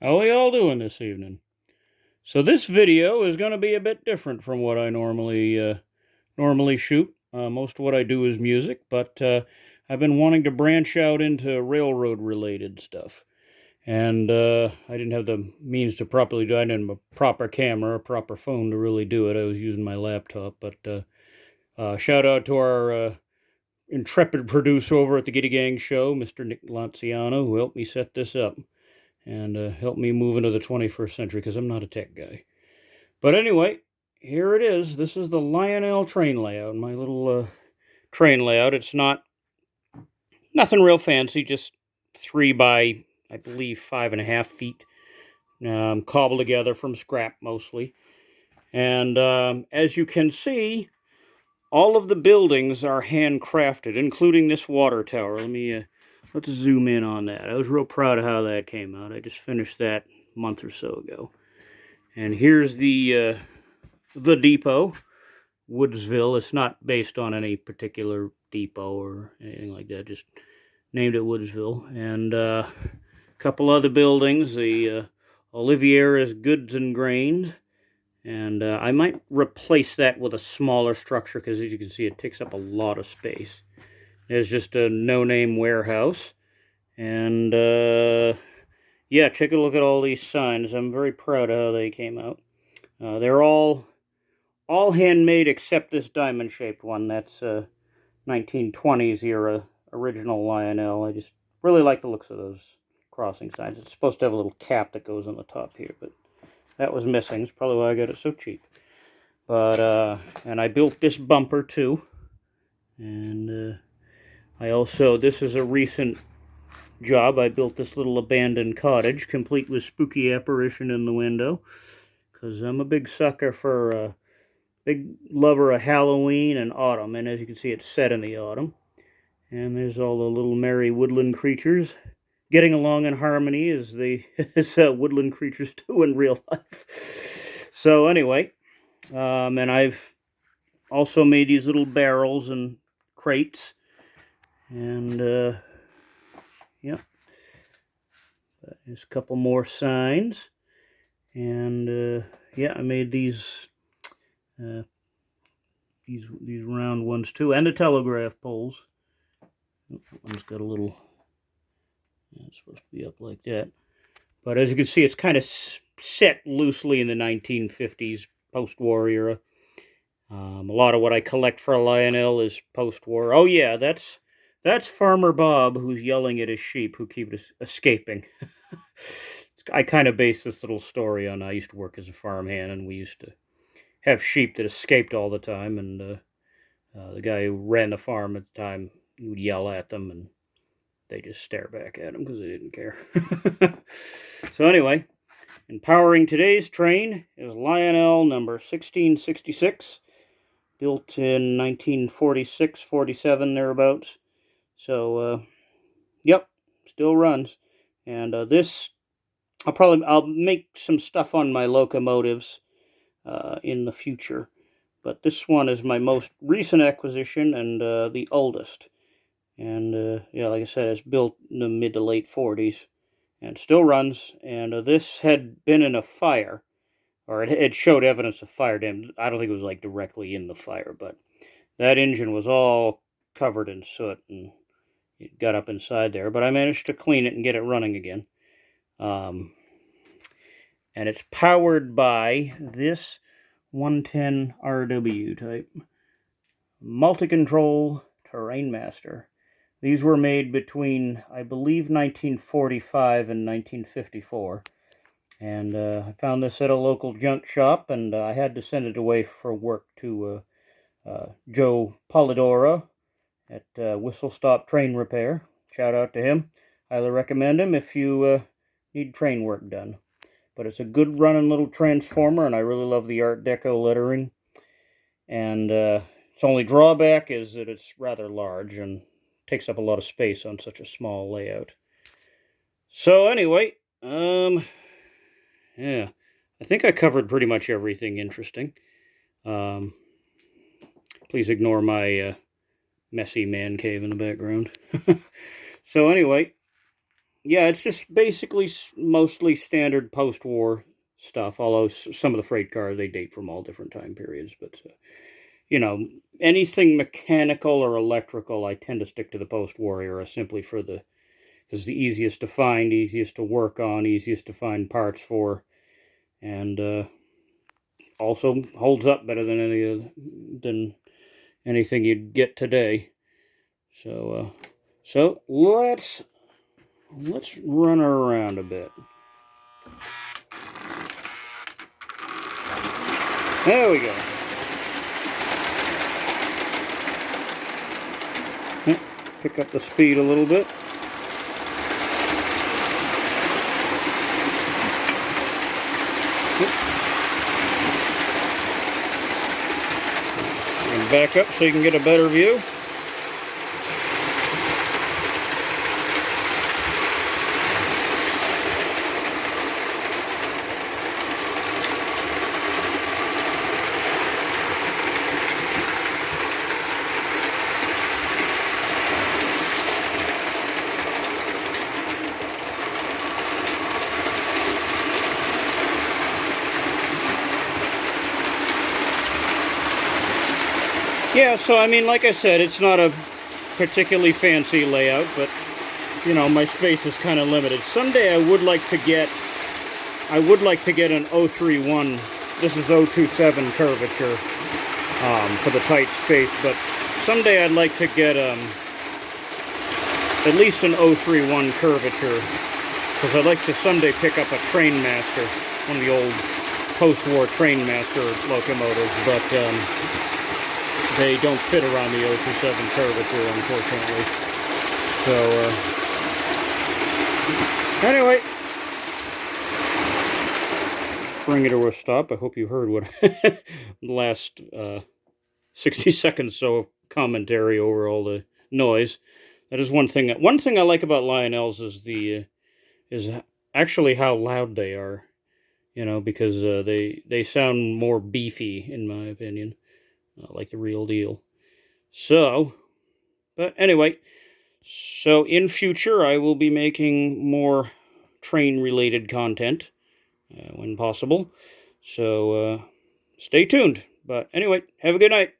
How are y'all doing this evening? So this video is going to be a bit different from what I normally shoot. Most of what I do is music, but I've been wanting to branch out into railroad related stuff. And I didn't have the means to properly do it. I didn't have a proper camera, a proper phone to really do it. I was using my laptop. But shout out to our intrepid producer over at the Giddy Gang Show, Mr. Nick Lanciano, who helped me set this up and help me move into the 21st century because I'm not a tech guy. But anyway, here it is. This is the Lionel train layout, my little train layout. It's nothing real fancy, just 3 by, I believe, 5.5 feet, cobbled together from scrap mostly. And as you can see, all of the buildings are handcrafted, including this water tower. Let's zoom in on that. I was real proud of how that came out. I just finished that a month or so ago. And here's the depot, Woodsville. It's not based on any particular depot or anything like that. Just named it Woodsville. And a couple other buildings. The Oliviera's Goods and Grain. And I might replace that with a smaller structure because, as you can see, it takes up a lot of space. There's just a no-name warehouse. And yeah, take a look at all these signs. I'm very proud of how they came out. They're all handmade except this diamond-shaped one. That's 1920s era original Lionel. I just really like the looks of those crossing signs. It's supposed to have a little cap that goes on the top here, but that was missing. It's probably why I got it so cheap. But and I built this bumper too. And this is a recent job. I built this little abandoned cottage, complete with spooky apparition in the window, because I'm a big sucker for big lover of Halloween and autumn. And as you can see, it's set in the autumn. And there's all the little merry woodland creatures getting along in harmony as woodland creatures do in real life. So anyway, and I've also made these little barrels and crates. And yep, there's a couple more signs. And yeah, I made these round ones too, and the telegraph poles. That one's got a little. It's supposed to be up like that, but as you can see, it's kind of set loosely in the 1950s post-war era. A lot of what I collect for Lionel is post-war. Oh yeah, that's Farmer Bob, who's yelling at his sheep who keep escaping. I kind of based this little story on, I used to work as a farmhand, and we used to have sheep that escaped all the time, and the guy who ran the farm at the time would yell at them, and they just stare back at him because they didn't care. So anyway, empowering today's train is Lionel number 1666, built in 1946, 47, thereabouts. So, yep, still runs. And this, I'll make some stuff on my locomotives in the future. But this one is my most recent acquisition and the oldest. And yeah, like I said, it's built in the mid to late 40s and still runs. And this had been in a fire, or it showed evidence of fire damage. I don't think it was like directly in the fire, but that engine was all covered in soot and it got up inside there. But I managed to clean it and get it running again. And it's powered by this 110 RW type multi-control Terrain Master. These were made between, I believe, 1945 and 1954. And I found this at a local junk shop, and I had to send it away for work to Joe Polidora at Whistle Stop Train Repair. Shout out to him. Highly recommend him if you need train work done. But it's a good running little transformer, and I really love the Art Deco lettering. And its only drawback is that it's rather large and takes up a lot of space on such a small layout. So anyway, yeah, I think I covered pretty much everything interesting. Please ignore my messy man cave in the background. So anyway, yeah, it's just basically mostly standard post-war stuff, although some of the freight cars, they date from all different time periods. But, you know, anything mechanical or electrical, I tend to stick to the post-war era simply for the, because the easiest to find, easiest to work on, easiest to find parts for, and also holds up better than than anything you'd get today. So let's run her around a bit. There we go. Pick up the speed a little bit. And back up so you can get a better view. Yeah, so I mean, like I said, it's not a particularly fancy layout, but you know, my space is kind of limited. Someday I would like to get an 031. This is 027 curvature for the tight space, but someday I'd like to get at least an 031 curvature, because I'd like to someday pick up a Trainmaster, one of the old post-war Trainmaster locomotives, but they don't fit around the 027 curvature, unfortunately. So, anyway, bring it to a stop. I hope you heard what the last 60 seconds so of commentary over all the noise. That is one thing. One thing I like about Lionel's is is actually how loud they are. You know, because they sound more beefy, in my opinion. Like the real deal. So, but anyway, so in future I will be making more train-related content when possible. So, stay tuned. But anyway, have a good night.